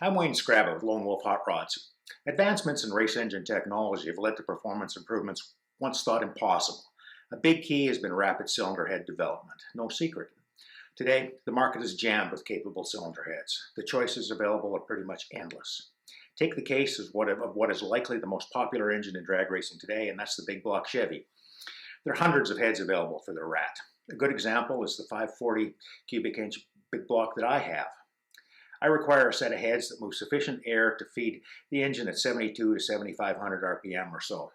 I'm Wayne Scrabba with Lone Wolf Hot Rods. Advancements in race engine technology have led to performance improvements once thought impossible. A big key has been rapid cylinder head development. No secret. Today, the market is jammed with capable cylinder heads. The choices available are pretty much endless. Take the case of what is likely the most popular engine in drag racing today, and that's the big block Chevy. There are hundreds of heads available for the rat. A good example is the 540 cubic inch big block that I have. I require a set of heads that move sufficient air to feed the engine at 72 to 7,500 RPM or so.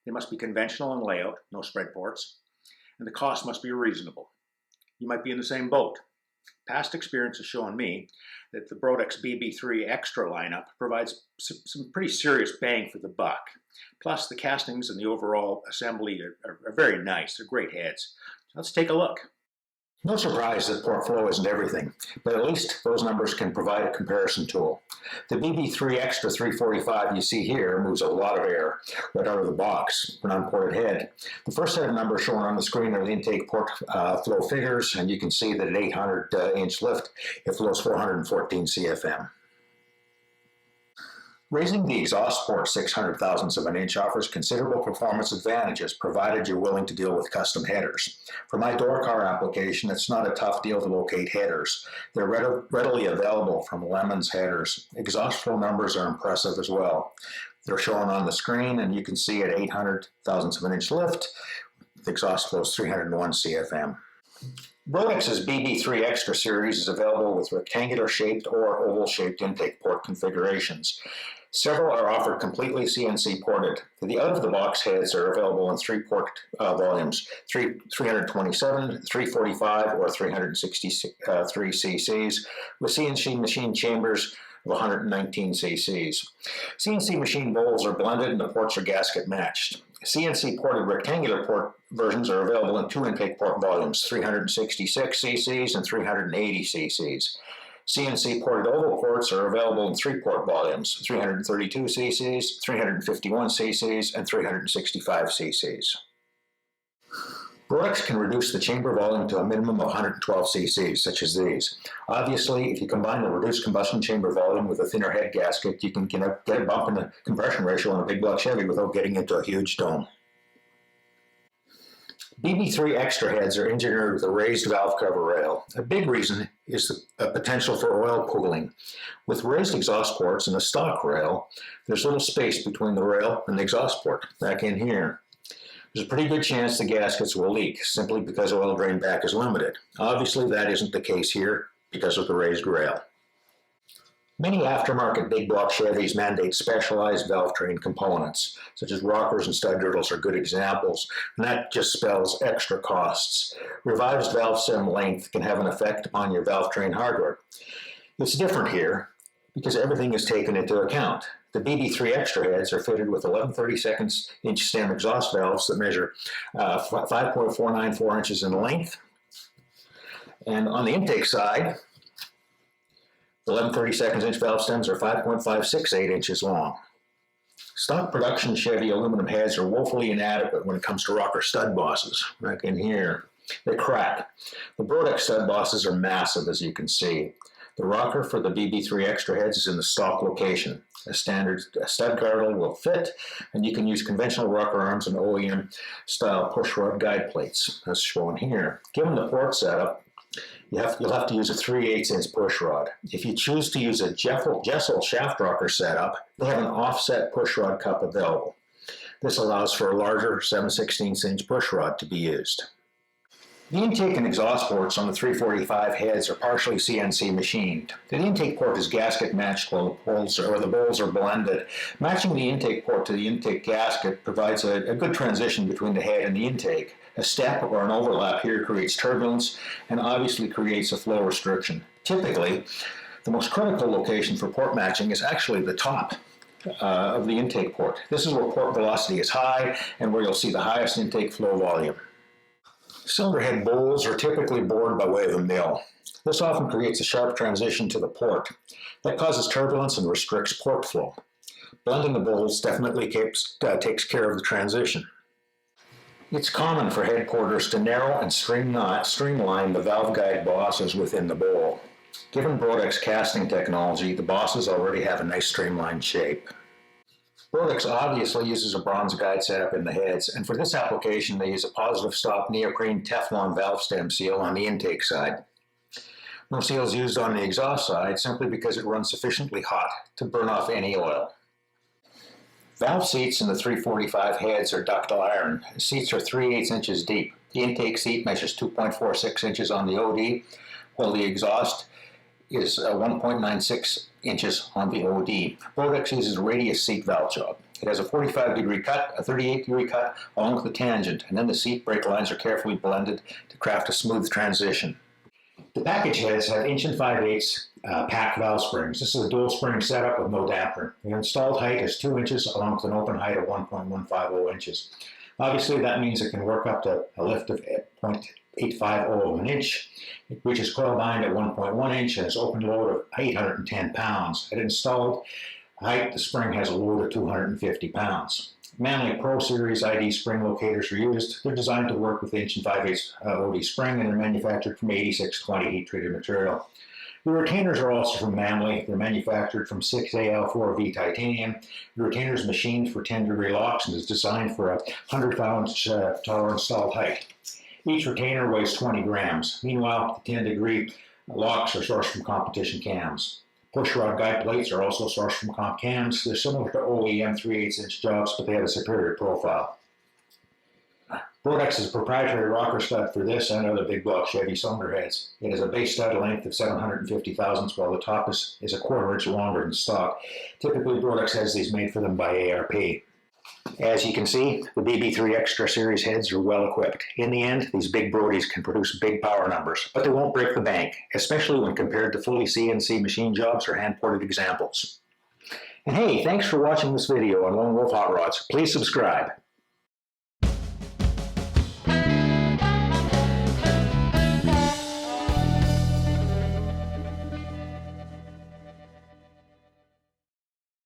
They must be conventional in layout, no spread ports, and the cost must be reasonable. You might be in the same boat. Past experience has shown me that the Brodix BB3-Xtra lineup provides some pretty serious bang for the buck. Plus, the castings and the overall assembly are very nice. They're great heads. Let's take a look. No surprise that port flow isn't everything, but at least those numbers can provide a comparison tool. The BB3-Xtra 345 you see here moves a lot of air right out of the box for an unported head. The first set of numbers shown on the screen are the intake port flow figures, and you can see that at 800 inch lift, it flows 414 CFM. Raising the exhaust port 600 thousandths of an inch offers considerable performance advantages, provided you're willing to deal with custom headers. For my door car application, it's not a tough deal to locate headers. They're readily available from Lemon's headers. Exhaust flow numbers are impressive as well. They're shown on the screen, and you can see at 800 thousandths of an inch lift, the exhaust flow is 301 CFM. Brodix's BB3-Xtra series is available with rectangular-shaped or oval-shaped intake port configurations. Several are offered completely CNC ported. The out-of-the-box heads are available in three port volumes, 327, 345, or 363 cc's, with CNC machine chambers of 119 cc's. CNC machine bowls are blended and the ports are gasket matched. CNC ported rectangular port versions are available in two intake port volumes, 366 cc's and 380 cc's. CNC ported oval ports are available in three port volumes, 332 cc's, 351 cc's, and 365 cc's. Brodix can reduce the chamber volume to a minimum of 112 cc's, such as these. Obviously, if you combine the reduced combustion chamber volume with a thinner head gasket, you can get a bump in the compression ratio on a big block Chevy without getting into a huge dome. BB3-Xtra heads are engineered with a raised valve cover rail. A big reason is the potential for oil pooling. With raised exhaust ports and a stock rail, there's little space between the rail and the exhaust port, back in here. There's a pretty good chance the gaskets will leak, simply because oil drain back is limited. Obviously, that isn't the case here because of the raised rail. Many aftermarket big block Chevys mandate specialized valve train components, such as rockers and stud girdles are good examples, and that just spells extra costs. Revised valve stem length can have an effect upon your valve train hardware. It's different here because everything is taken into account. The BB3-Xtra heads are fitted with 11/32 inch stem exhaust valves that measure 5.494 inches in length. And on the intake side, the 11/32 inch valve stems are 5.568 inches long. Stock production Chevy aluminum heads are woefully inadequate when it comes to rocker stud bosses, like in here. They crack. The Brodix stud bosses are massive, as you can see. The rocker for the BB3-Xtra heads is in the stock location. A standard stud girdle will fit, and you can use conventional rocker arms and OEM-style push-rod guide plates, as shown here. Given the port setup, you'll have to use a 3/8 inch push rod. If you choose to use a Jessel shaft rocker setup, they have an offset push rod cup available. This allows for a larger 7/16 inch push rod to be used. The intake and exhaust ports on the 345 heads are partially CNC machined. The intake port is gasket matched while the bowls are blended. Matching the intake port to the intake gasket provides a good transition between the head and the intake. A step or an overlap here creates turbulence and obviously creates a flow restriction. Typically, the most critical location for port matching is actually the top of the intake port. This is where port velocity is high and where you'll see the highest intake flow volume. Cylinder head bowls are typically bored by way of a mill. This often creates a sharp transition to the port. That causes turbulence and restricts port flow. Blending the bowls definitely takes care of the transition. It's common for head porters to narrow and streamline the valve guide bosses within the bowl. Given Brodix casting technology, the bosses already have a nice streamlined shape. Brodix obviously uses a bronze guide setup in the heads, and for this application they use a positive stop neoprene Teflon valve stem seal on the intake side. No seal is used on the exhaust side simply because it runs sufficiently hot to burn off any oil. Valve seats in the 345 heads are ductile iron. The seats are 3/8 inches deep. The intake seat measures 2.46 inches on the OD, while the exhaust is 1.96 inches on the OD. Brodix uses a radius seat valve job. It has a 45-degree cut, a 38-degree cut, along with the tangent, and then the seat brake lines are carefully blended to craft a smooth transition. The package heads have 1 5/8 pack valve springs. This is a dual spring setup with no damper. The installed height is 2 inches along with an open height of 1.150 inches. Obviously that means it can work up to a lift of 0.850 of an inch, which is coil bind at 1.1 inch and has open load of 810 pounds. At installed height, the spring has a load of 250 pounds. Manley Pro Series ID spring locators are used. They're designed to work with the 1 5/8 OD spring, and they're manufactured from 8620 heat-treated material. The retainers are also from Manley. They're manufactured from 6AL4V titanium. The retainer is machined for 10-degree locks and is designed for a 100-pound tolerant installed height. Each retainer weighs 20 grams. Meanwhile, the 10-degree locks are sourced from competition cams. Pushrod guide plates are also sourced from comp cams. They're similar to OEM 3/8 inch jobs, but they have a superior profile. Brodix is a proprietary rocker stud for this and other big block Chevy cylinder heads. It has a base stud length of 750 thousandths, while the top is a 1/4 inch longer than stock. Typically, Brodix has these made for them by ARP. As you can see, the BB3-Xtra series heads are well equipped. In the end, these big Brodis can produce big power numbers, but they won't break the bank, especially when compared to fully CNC machine jobs or hand-ported examples. And hey, thanks for watching this video on Lone Wolf Hot Rods. Please subscribe.